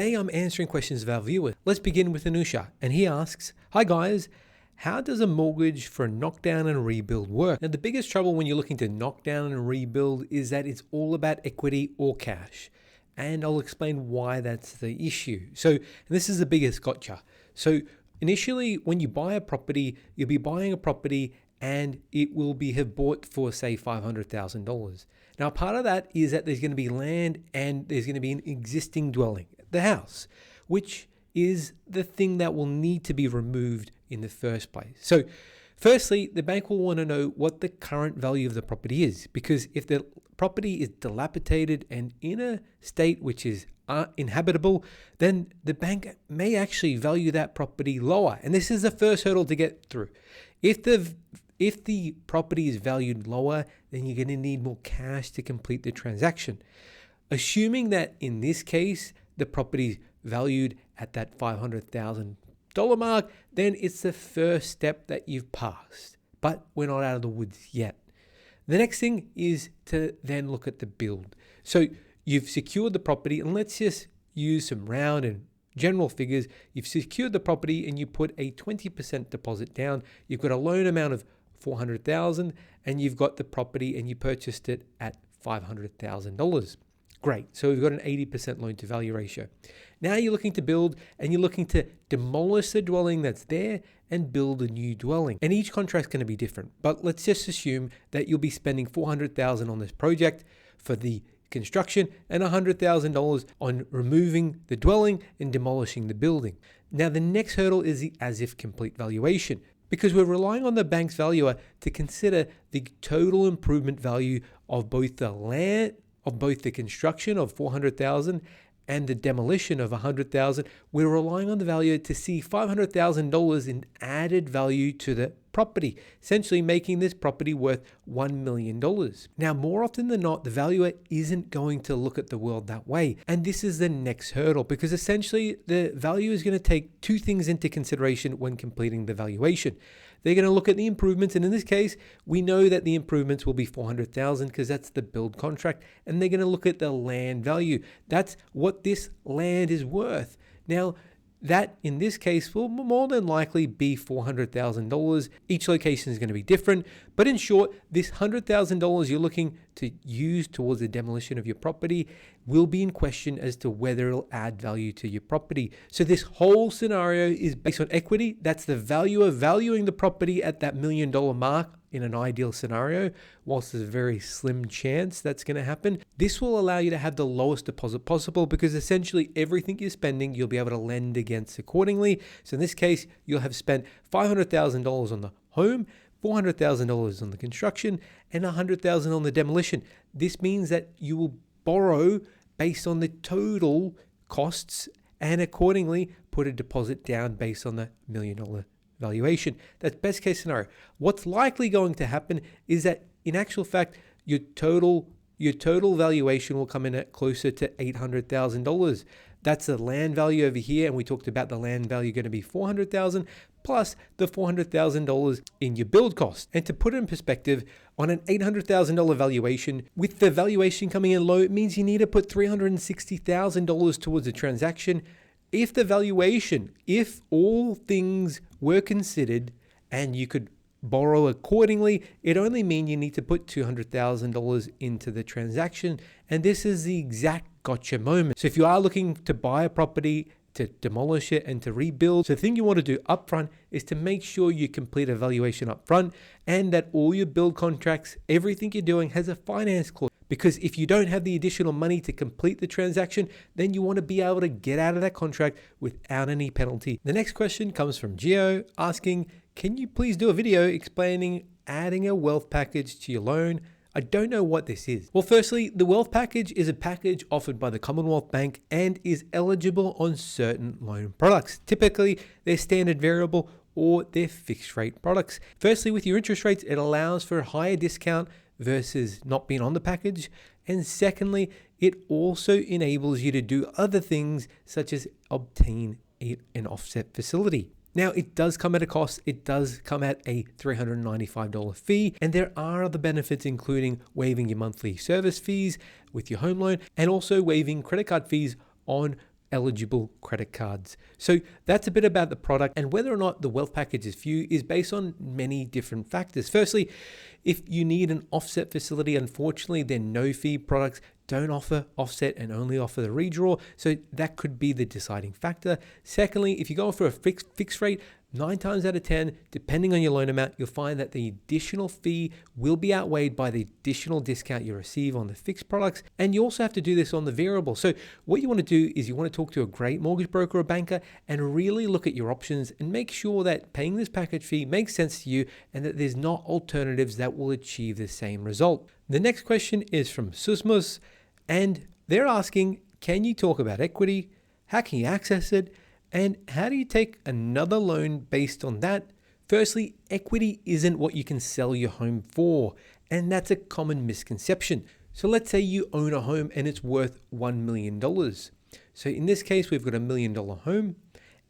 Today I'm answering questions of our viewers. Let's begin with Anusha, and he asks, "Hi guys, how does a mortgage for a knockdown and rebuild work?" Now the biggest trouble when you're looking to knock down and rebuild is that it's all about equity or cash. And I'll explain why that's the issue. So this is the biggest gotcha. So initially when you buy a property, you'll be buying a property and it will be have bought for say $500,000. Now part of that is that there's going to be land and there's going to be an existing dwelling, the house, which is the thing that will need to be removed in the first place. So firstly, the bank will want to know what the current value of the property is, because if the property is dilapidated and in a state which is uninhabitable, then the bank may actually value that property lower. And this is the first hurdle to get through. If the property is valued lower, then you're going to need more cash to complete the transaction. Assuming that in this case, the property is valued at that $500,000 mark, then it's the first step that you've passed. But we're not out of the woods yet. The next thing is to then look at the build. So you've secured the property, and let's just use some round and general figures. You've secured the property and you put a 20% deposit down. You've got a loan amount of $400,000 and you've got the property and you purchased it at $500,000. Great. So we've got an 80% loan to value ratio. Now you're looking to build and you're looking to demolish the dwelling that's there and build a new dwelling. And each contract's going to be different, but let's just assume that you'll be spending $400,000 on this project for the construction and $100,000 on removing the dwelling and demolishing the building. Now the next hurdle is the as if complete valuation, because we're relying on the bank's valuer to consider the total improvement value of both the land, of both the construction of $400,000 and the demolition of $100,000. We're relying on the valuer to see $500,000 in added value to the property, essentially making this property worth $1 million. Now, more often than not, the valuer isn't going to look at the world that way. And this is the next hurdle, because essentially the valuer is going to take two things into consideration when completing the valuation. They're going to look at the improvements, and in this case, we know that the improvements will be $400,000 because that's the build contract, and they're going to look at the land value. That's what this land is worth. Now, that in this case will more than likely be $400,000. Each location is going to be different, but in short, this $100,000 you're looking to use towards the demolition of your property will be in question as to whether it'll add value to your property. So this whole scenario is based on equity. That's the valuer valuing the property at that $1 million mark in an ideal scenario, whilst there's a very slim chance that's going to happen. This will allow you to have the lowest deposit possible, because essentially everything you're spending, you'll be able to lend against accordingly. So in this case, you'll have spent $500,000 on the home, $400,000 on the construction, and $100,000 on the demolition. This means that you will borrow based on the total costs and accordingly put a deposit down based on the $1 million valuation. That's best case scenario. What's likely going to happen is that in actual fact, your total valuation will come in at closer to $800,000. That's the land value over here, and we talked about the land value going to be $400,000 plus the $400,000 in your build cost. And to put it in perspective, on an $800,000 valuation, with the valuation coming in low, it means you need to put $360,000 towards the transaction. If the valuation, if all things were considered and you could borrow accordingly, it only means you need to put $200,000 into the transaction. And this is the exact gotcha moment. So if you are looking to buy a property, to demolish it and to rebuild, so the thing you want to do upfront is to make sure you complete a valuation upfront and that all your build contracts, everything you're doing has a finance clause. Because if you don't have the additional money to complete the transaction, then you want to be able to get out of that contract without any penalty. The next question comes from Gio asking, can you please do a video explaining adding a wealth package to your loan? I don't know what this is. Well, firstly, the wealth package is a package offered by the Commonwealth Bank and is eligible on certain loan products. Typically, they're standard variable or they're fixed rate products. Firstly, with your interest rates, it allows for a higher discount versus not being on the package. And secondly, it also enables you to do other things such as obtain an offset facility. Now, it does come at a cost. It does come at a $395 fee, and there are other benefits, including waiving your monthly service fees with your home loan and also waiving credit card fees on eligible credit cards. So that's a bit about the product, and whether or not the wealth package is for you is based on many different factors. Firstly, if you need an offset facility, unfortunately, their no fee products don't offer offset and only offer the redraw. So that could be the deciding factor. Secondly, if you go for a fixed rate, 9 times out of 10, depending on your loan amount, you'll find that the additional fee will be outweighed by the additional discount you receive on the fixed products. And you also have to do this on the variable. So what you want to do is you want to talk to a great mortgage broker or banker and really look at your options and make sure that paying this package fee makes sense to you and that there's not alternatives that will achieve the same result. The next question is from Susmus, and they're asking, can you talk about equity? How can you access it? And how do you take another loan based on that? Firstly, equity isn't what you can sell your home for, and that's a common misconception. So let's say you own a home and it's worth $1 million. So in this case, we've got $1 million home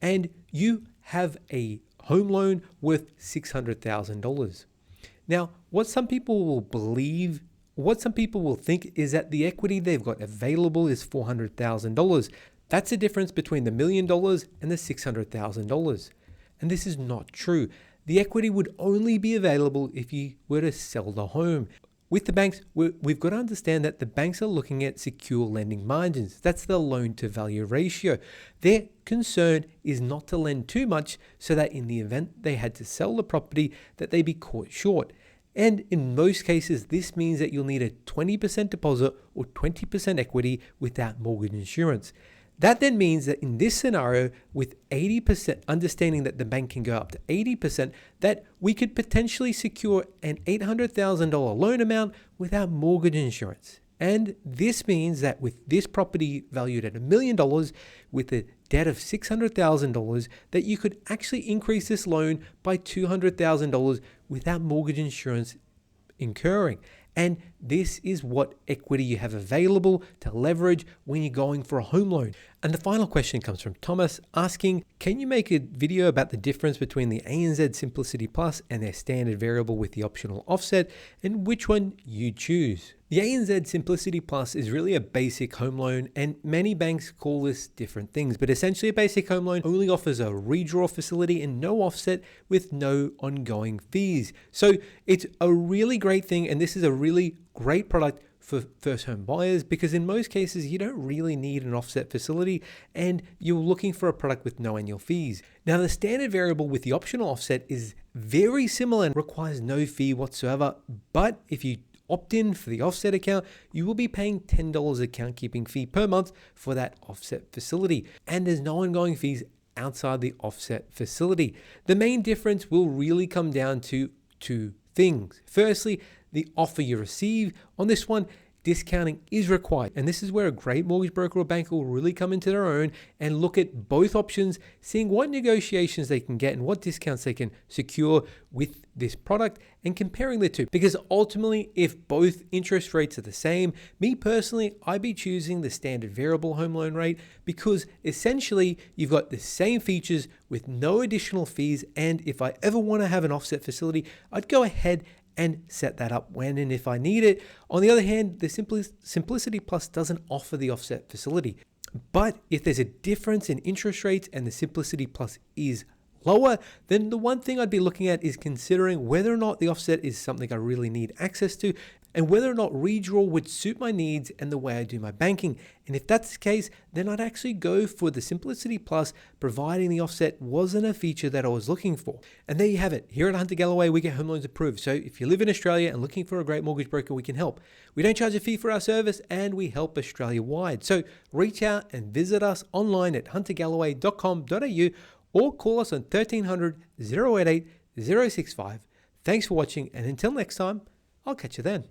and you have a home loan worth $600,000. Now, what some people will believe, what some people will think is that the equity they've got available is $400,000. That's the difference between the $1 million and the $600,000. And this is not true. The equity would only be available if you were to sell the home. With the banks, we've got to understand that the banks are looking at secure lending margins. That's the loan to value ratio. Their concern is not to lend too much so that in the event they had to sell the property, that they be caught short. And in most cases, this means that you'll need a 20% deposit or 20% equity without mortgage insurance. That then means that in this scenario, with 80%, understanding that the bank can go up to 80%, that we could potentially secure an $800,000 loan amount without mortgage insurance. And this means that with this property valued at $1 million, with a debt of $600,000, that you could actually increase this loan by $200,000 without mortgage insurance incurring. And this is what equity you have available to leverage when you're going for a home loan. And the final question comes from Thomas asking, can you make a video about the difference between the ANZ Simplicity Plus and their standard variable with the optional offset and which one you choose? The ANZ Simplicity Plus is really a basic home loan, and many banks call this different things, but essentially a basic home loan only offers a redraw facility and no offset with no ongoing fees. So it's a really great thing, and this is a really great product for first home buyers because in most cases you don't really need an offset facility and you're looking for a product with no annual fees. Now the standard variable with the optional offset is very similar and requires no fee whatsoever, but if you opt in for the offset account, you will be paying $10 account keeping fee per month for that offset facility, and there's no ongoing fees outside the offset facility. The main difference will really come down to two things. Firstly, the offer you receive. On this one, discounting is required, and this is where a great mortgage broker or banker will really come into their own and look at both options, seeing what negotiations they can get and what discounts they can secure with this product and comparing the two. Because ultimately, if both interest rates are the same, me personally, I'd be choosing the standard variable home loan rate because essentially you've got the same features with no additional fees, and if I ever want to have an offset facility, I'd go ahead and set that up when and if I need it. On the other hand, the Simplicity Plus doesn't offer the offset facility. But if there's a difference in interest rates and the Simplicity Plus is lower, then the one thing I'd be looking at is considering whether or not the offset is something I really need access to and whether or not redraw would suit my needs and the way I do my banking. And if that's the case, then I'd actually go for the Simplicity Plus, providing the offset wasn't a feature that I was looking for. And there you have it. Here at Hunter Galloway, we get home loans approved. So if you live in Australia and looking for a great mortgage broker, we can help. We don't charge a fee for our service and we help Australia-wide. So reach out and visit us online at huntergalloway.com.au or call us on 1300 088 065. Thanks for watching, and until next time, I'll catch you then.